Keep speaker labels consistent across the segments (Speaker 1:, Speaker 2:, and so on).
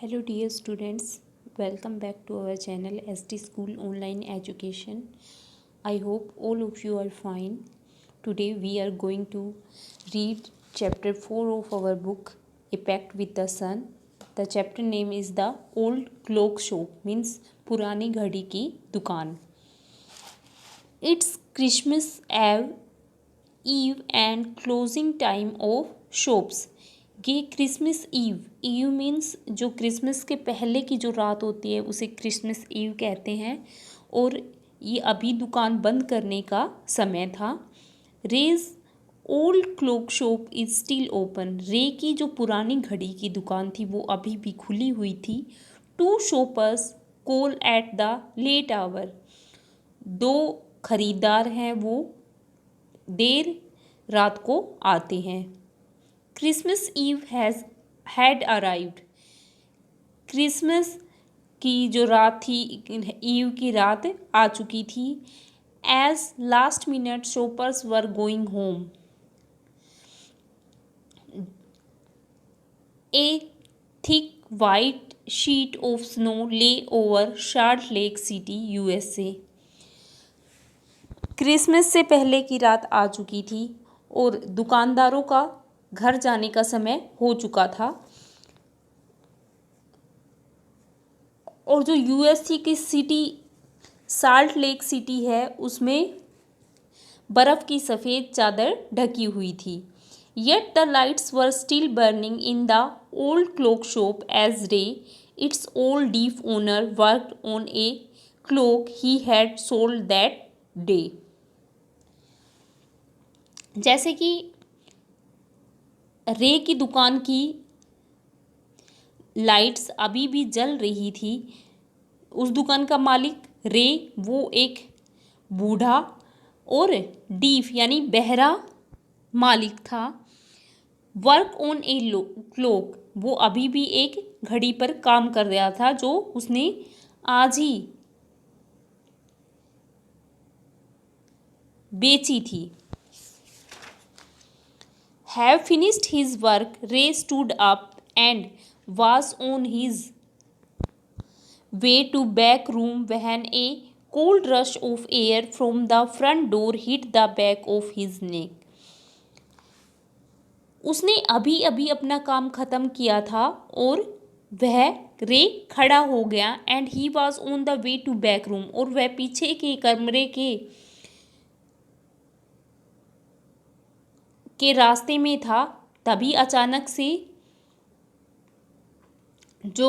Speaker 1: Hello dear students, welcome back to our channel ST School Online Education. I hope all of you are fine. Today we are going to read chapter 4 of our book A Pact with the Sun. The chapter name is The Old Clock Shop, means पुरानी घड़ी की दुकान. It's Christmas Eve and closing time of shops. ये Christmas ewe means जो Christmas के पहले की जो रात होती है उसे क्रिसमस ईव कहते हैं और ये अभी दुकान बंद करने का समय था. Ray's old clock shop is still open. Ray की जो पुरानी घड़ी की दुकान थी वो अभी भी खुली हुई थी. Two shoppers call at the late hour. दो खरीदार हैं वो देर रात को आते हैं. Christmas Eve had arrived. Christmas की जो रात थी, ईव की रात आ चुकी थी. As last minute shoppers were going home. A thick white sheet of snow lay over Salt Lake City USA. Christmas से पहले की रात आ चुकी थी और दुकानदारों का घर जाने का समय हो चुका था और जो यूएसए की सिटी साल्ट लेक सिटी है उसमें बर्फ़ की सफ़ेद चादर ढकी हुई थी. Yet the lights were still burning in the old clock shop as Ray its old deaf owner worked on a clock he had sold that day. जैसे कि रे की दुकान की लाइट्स अभी भी जल रही थी. उस दुकान का मालिक रे वो एक बूढ़ा और डीफ यानी बहरा मालिक था. वर्क ऑन ए क्लॉक वो अभी भी एक घड़ी पर काम कर रहा था जो उसने आज ही बेची थी. Have finished his work, Ray stood up and was on his way to back room when a cold rush of air from the front door hit the back of his neck. उसने अभी अभी अपना काम ख़त्म किया था और वह रे खड़ा हो गया and he was on the way to back room और वह पीछे के कमरे के रास्ते में था. तभी अचानक से जो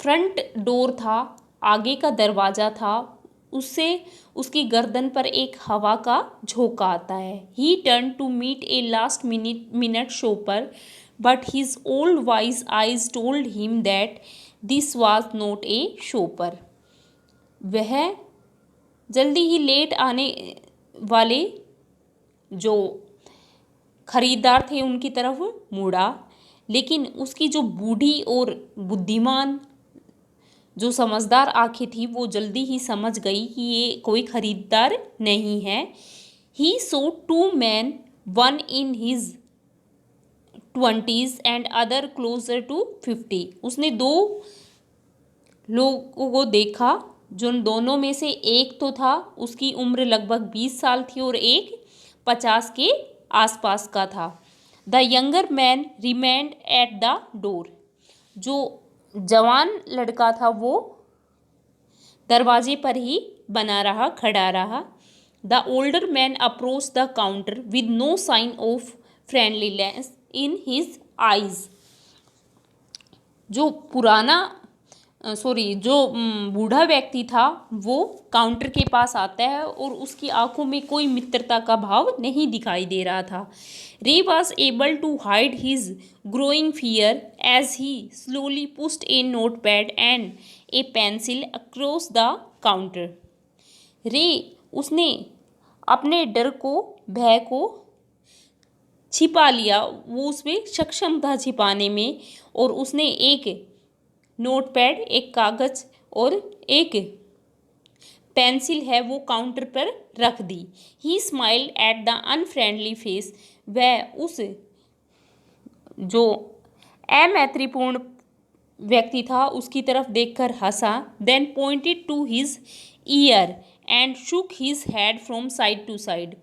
Speaker 1: फ्रंट डोर था, आगे का दरवाज़ा था, उससे उसकी गर्दन पर एक हवा का झोंका आता है. He turn to meet a last minute shopper but his old wise eyes told him that this was not a shopper. वह जल्दी ही लेट आने वाले जो खरीदार थे उनकी तरफ मुड़ा, लेकिन उसकी जो बूढ़ी और बुद्धिमान जो समझदार आंखें थी वो जल्दी ही समझ गई कि ये कोई खरीदार नहीं है. He saw two men, one in his 20s and other closer to 50. उसने दो लोगों को देखा जो दोनों में से एक तो था उसकी उम्र लगभग 20 साल थी और एक 50 के आसपास का था. The younger man remained eight the door. जो जवान लड़का था वो दरवाजे पर ही खड़ा रहा. The older man approach the counter with no sign of friendliness in his eyes. जो बूढ़ा व्यक्ति था वो काउंटर के पास आता है और उसकी आंखों में कोई मित्रता का भाव नहीं दिखाई दे रहा था. Ray was able to hide his growing fear as he slowly pushed a note pad and a pencil across the counter. Ray उसने अपने भय को छिपा लिया, वो उसमें सक्षम था छिपाने में और उसने एक नोटपैड, एक कागज़ और एक पेंसिल है वो काउंटर पर रख दी. He smiled at the unfriendly face. वह उस जो अमैत्रीपूर्ण व्यक्ति था उसकी तरफ देखकर हंसा, then pointed to his ear and shook his head from side to side,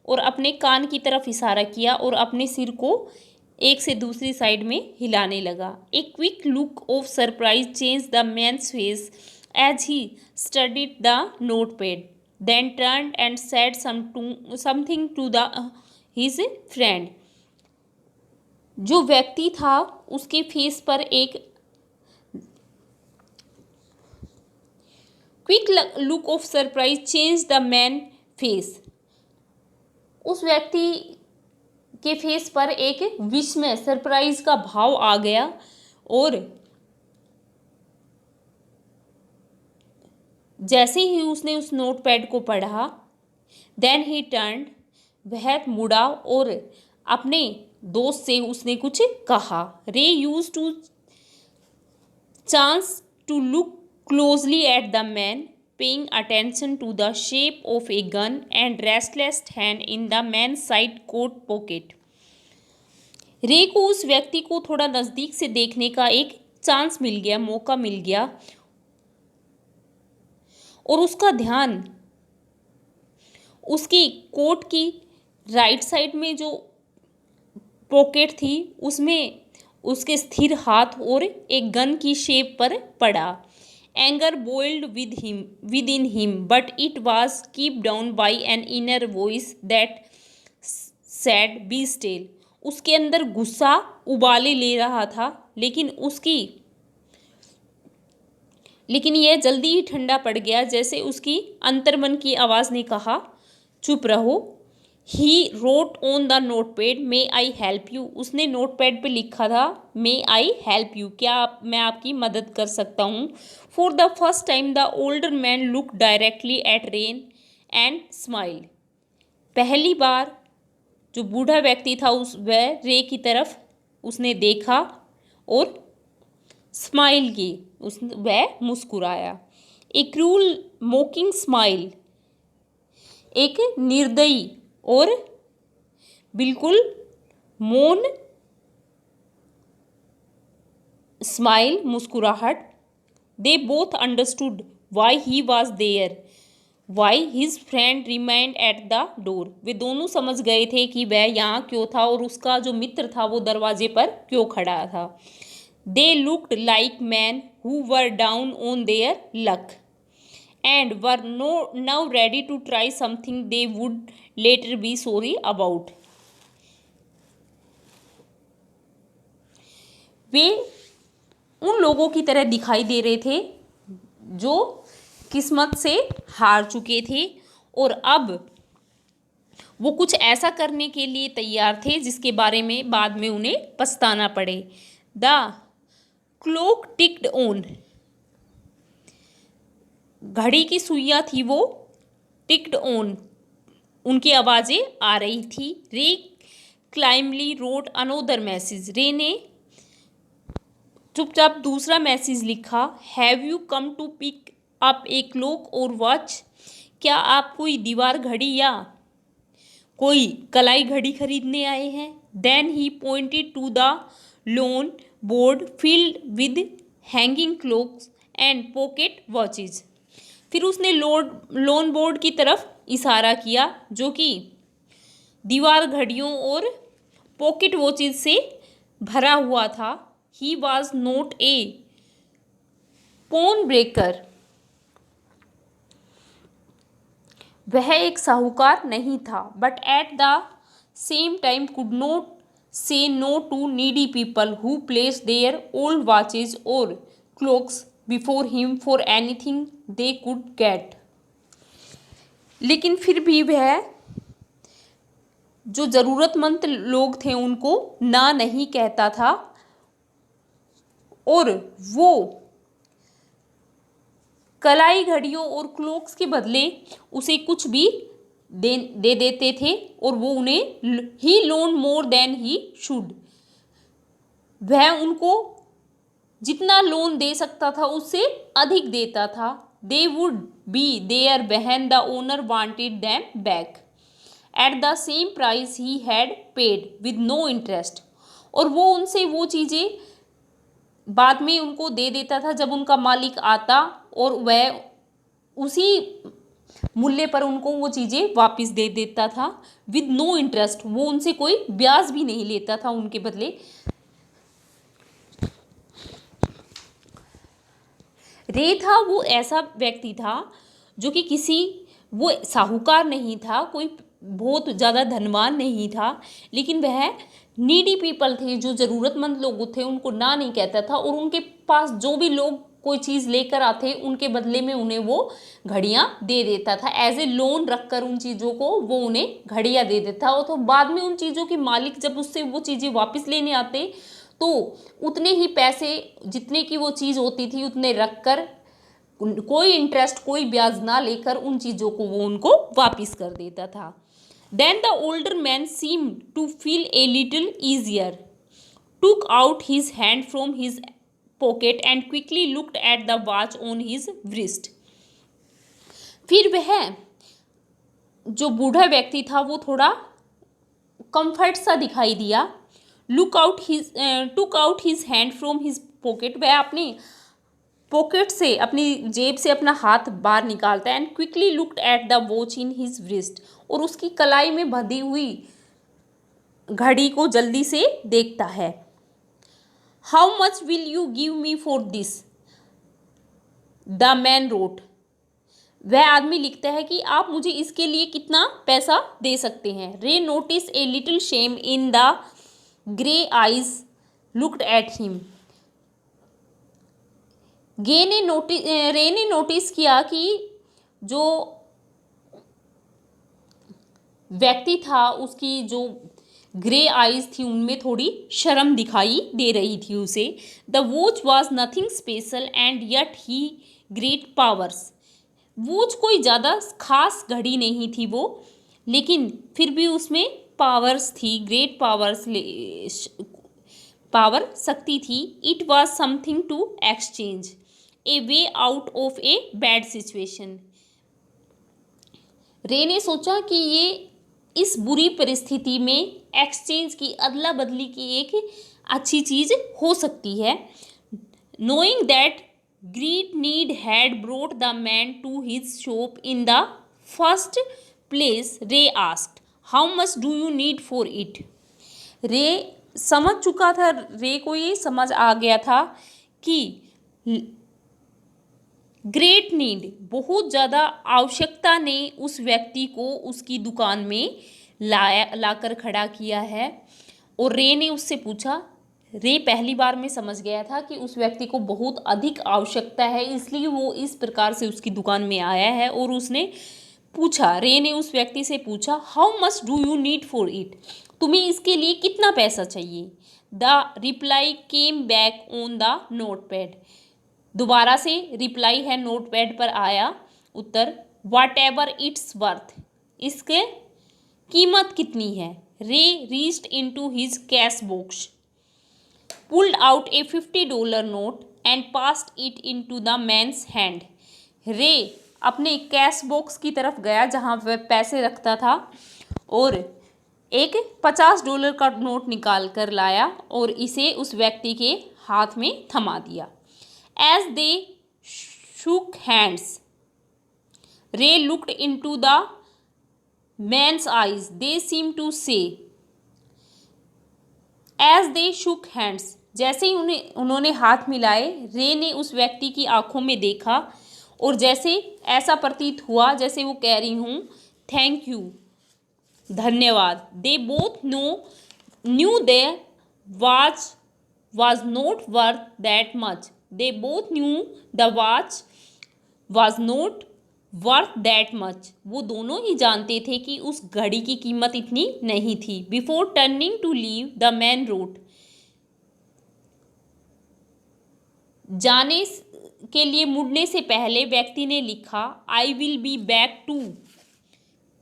Speaker 1: और अपने कान की तरफ इशारा किया और अपने सिर को एक से दूसरी साइड में हिलाने लगा। A quick look of surprise change the man's face as he studied the note pad, then turn and said something to the his friend. जो व्यक्ति था उसके फेस पर एक quick look of surprise change the man face, उस व्यक्ति के face पर एक विस्मय सरप्राइज का भाव आ गया, और जैसे ही उसने उस नोटपैड को पढ़ा, देन ही टर्न, वह मुड़ा और अपने दोस्त से उसने कुछ कहा। Ray use to chance to look closely at the man, paying attention to the shape of a gun and restless hand in the man side coat pocket. Ray को उस व्यक्ति को थोड़ा नज़दीक से देखने का एक चांस मिल गया, मौका मिल गया, और उसका ध्यान उसकी कोट की राइट साइड में जो पॉकेट थी उसमें उसके स्थिर हाथ और एक गन की शेप पर पड़ा। Anger boiled with in him but it was keep down by an inner voice that sad be still. उसके अंदर गुस्सा उबाले ले रहा था, लेकिन यह जल्दी ही ठंडा पड़ गया, जैसे उसकी अंतर्मन की आवाज़ ने कहा, चुप रहो। He wrote on the notepad, may I help you. उसने नोटपैड पे लिखा था, मे आई हेल्प यू, क्या मैं आपकी मदद कर सकता हूँ। For the first time the older man look directly at rain and smile. पहली बार जो बूढ़ा व्यक्ति था वह रे की तरफ उसने देखा और स्माइल की, वह मुस्कुराया। ए क्रूल मोकिंग स्माइल, एक निर्दयी और बिल्कुल मौन स्माइल, मुस्कुराहट। They both understood why he was there, why his friend remained at the door. वे दोनों समझ गए थे कि वह यहाँ क्यों था और उसका जो मित्र था वो दरवाजे पर क्यों खड़ा था। They looked like man who were down on their luck and were now ready to try something they would later be sorry about. वे उन लोगों की तरह दिखाई दे रहे थे जो किस्मत से हार चुके थे और अब वो कुछ ऐसा करने के लिए तैयार थे जिसके बारे में बाद में उन्हें पछताना पड़े। द क्लॉक टिक्ड ऑन, घड़ी की सुइयाँ थी वो टिक्ड ऑन, उनकी आवाज़ें आ रही थी। रे क्लाइमली रोट अनोदर मैसेज, रे ने चुपचाप दूसरा मैसेज लिखा। Have you come to pick up a clock और वॉच, क्या आप कोई दीवार घड़ी या कोई कलाई घड़ी खरीदने आए हैं। Then he pointed to the loan board filled with hanging clocks and pocket watches. फिर उसने लोन बोर्ड की तरफ इशारा किया जो कि दीवार घड़ियों और पॉकेट वॉचेज से भरा हुआ था। He was not a pawnbroker, वह एक साहूकार नहीं था, but at the same time could not say no to needy people who placed their old watches और clocks before him for anything they could get. लेकिन फिर भी वह जो ज़रूरतमंद लोग थे उनको ना नहीं कहता था, और वो कलाई घड़ियों और क्लॉक्स के बदले उसे कुछ भी दे देते थे, और वो उन्हें he loan more than he should, वह उनको जितना लोन दे सकता था उससे अधिक देता था। They would be there when the owner wanted them back at the same price he had paid with no interest, और वो उनसे वो चीज़ें बाद में उनको दे देता था जब उनका मालिक आता, और वह उसी मूल्य पर उनको वो चीज़ें वापस दे देता था विद नो इंटरेस्ट। वो उनसे कोई ब्याज भी नहीं लेता था उनके बदले। रे था वो ऐसा व्यक्ति था जो कि वो साहूकार नहीं था, कोई बहुत ज़्यादा धनवान नहीं था, लेकिन वह नीडी पीपल थे, जो ज़रूरतमंद लोग थे उनको ना नहीं कहता था, और उनके पास जो भी लोग कोई चीज़ लेकर आते उनके बदले में उन्हें वो घड़ियाँ दे देता था। एज ए लोन रखकर उन चीज़ों को वो उन्हें घड़ियाँ दे देता। और तो बाद में उन चीज़ों के मालिक जब उससे वो चीज़ें वापस लेने आते तो उतने ही पैसे जितने की वो चीज़ होती थी उतने रख कर, कोई इंटरेस्ट कोई ब्याज ना लेकर उन चीज़ों को वो उनको वापस कर देता था। Then the older man seem to feel a little easier, took out his hand from his pocket and quickly looked at the watch on his wrist. फिर वह जो बूढ़ा व्यक्ति था वो थोड़ा कंफर्ट सा दिखाई दिया। Took out his hand from his pocket, वह अपनी पॉकेट से, अपनी जेब से अपना हाथ बाहर निकालता है। And quickly looked at the watch in his wrist, और उसकी कलाई में बंधी हुई घड़ी को जल्दी से देखता है। How much will you give me for this, the man wrote. वह आदमी लिखता है कि आप मुझे इसके लिए कितना पैसा दे सकते हैं। रे notice a little shame in the grey eyes looked at him. रे ने नोटिस किया कि जो व्यक्ति था उसकी जो ग्रे आइज थी उनमें थोड़ी शर्म दिखाई दे रही थी उसे। The watch was nothing special and yet he great powers. Watch कोई ज़्यादा खास घड़ी नहीं थी वो, लेकिन फिर भी उसमें पावर्स थी, ग्रेट पावर्स, पावर शक्ति थी। It was something to exchange a way out of a bad situation. Ray ने सोचा कि ये इस बुरी परिस्थिति में एक्सचेंज की, अदला बदली की एक अच्छी चीज़ हो सकती है। Knowing that greed need had brought the man to his shop in the first place, Ray asked how much do you need for it. Ray समझ चुका था, रे को ये समझ आ गया था कि ग्रेट नीड, बहुत ज़्यादा आवश्यकता ने उस व्यक्ति को उसकी दुकान में लाकर खड़ा किया है। और रे ने उससे पूछा, रे पहली बार में समझ गया था कि उस व्यक्ति को बहुत अधिक आवश्यकता है, इसलिए वो इस प्रकार से उसकी दुकान में आया है। और उसने पूछा, रे ने उस व्यक्ति से पूछा, how much do you need for it, तुम्हें इसके लिए कितना पैसा चाहिए। The reply came back on the note pad. दोबारा से रिप्लाई है नोट पैड पर आया उत्तर, वाट एवर इट्स वर्थ, इसके कीमत कितनी है। Ray reached into his cash box, pulled out a $50 note and passed it into the man's hand. Ray अपने कैश बॉक्स की तरफ गया जहाँ वह पैसे रखता था और एक $50 का नोट निकाल कर लाया और इसे उस व्यक्ति के हाथ में थमा दिया। As they shook hands, Ray looked into the man's eyes. They seemed to say, as they shook hands, जैसे ही उन्होंने हाथ मिलाए, रे ने उस व्यक्ति की आंखों में देखा और जैसे ऐसा प्रतीत हुआ जैसे वो कह रही हूँ थैंक यू, धन्यवाद। They both knew their watch was not worth that much. They both knew the watch was not worth that much. वो दोनों ही जानते थे कि उस घड़ी की कीमत इतनी नहीं थी। Before turning to leave, the man wrote, जाने के लिए मुड़ने से पहले व्यक्ति ने लिखा, I will be back to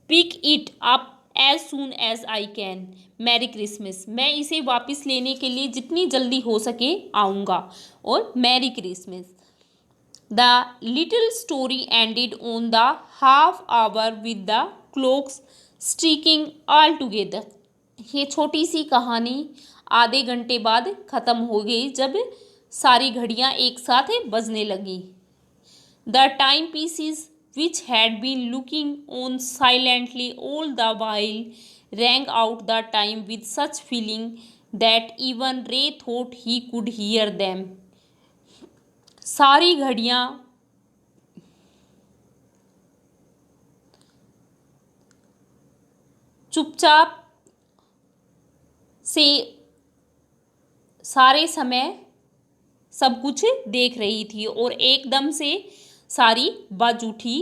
Speaker 1: pick it up as soon as I can. Merry Christmas, मैं इसे वापस लेने के लिए जितनी जल्दी हो सके आऊँगा, और merry Christmas. The little story ended on the half hour with the clocks streaking all together. ये छोटी सी कहानी आधे घंटे बाद ख़त्म हो गई जब सारी घड़ियां एक साथ बजने लगी। The timepieces which had been looking on silently all the while rang out the time with such feeling that even Ray thought he could hear them. सारी घड़ियां चुपचाप से सारे समय सब कुछ देख रही थी और एकदम से सारी बज उठी।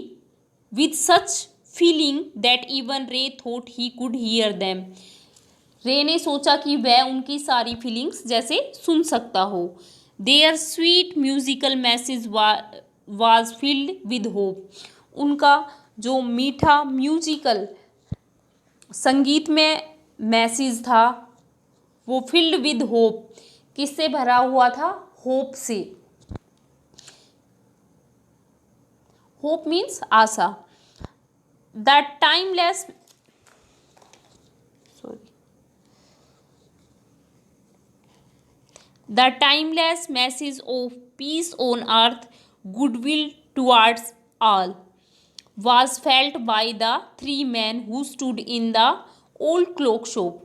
Speaker 1: With such feeling that even Ray thought he could hear them. Ray ने सोचा कि वह उनकी सारी फीलिंग्स जैसे सुन सकता हो। Their sweet musical message was filled with hope. उनका जो मीठा म्यूजिकल संगीत में मैसेज था वो फिल्ड विद होप, किससे भरा हुआ था? होप से। Hope means Asha. The timeless message of peace on earth, goodwill towards all was felt by the three men who stood in the old clock shop.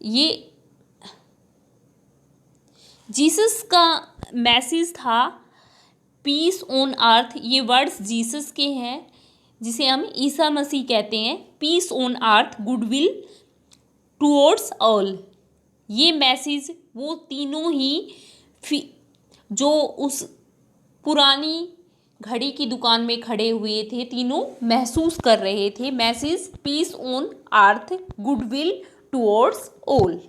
Speaker 1: ये Jesus का message था, piece on अर्थ। ये words Jesus के हैं जिसे हम ईसा मसीह कहते हैं। Peace on earth, goodwill towards all. ये मैसेज वो तीनों ही जो उस पुरानी घड़ी की दुकान में खड़े हुए थे, तीनों महसूस कर रहे थे। Message peace on earth, goodwill towards all.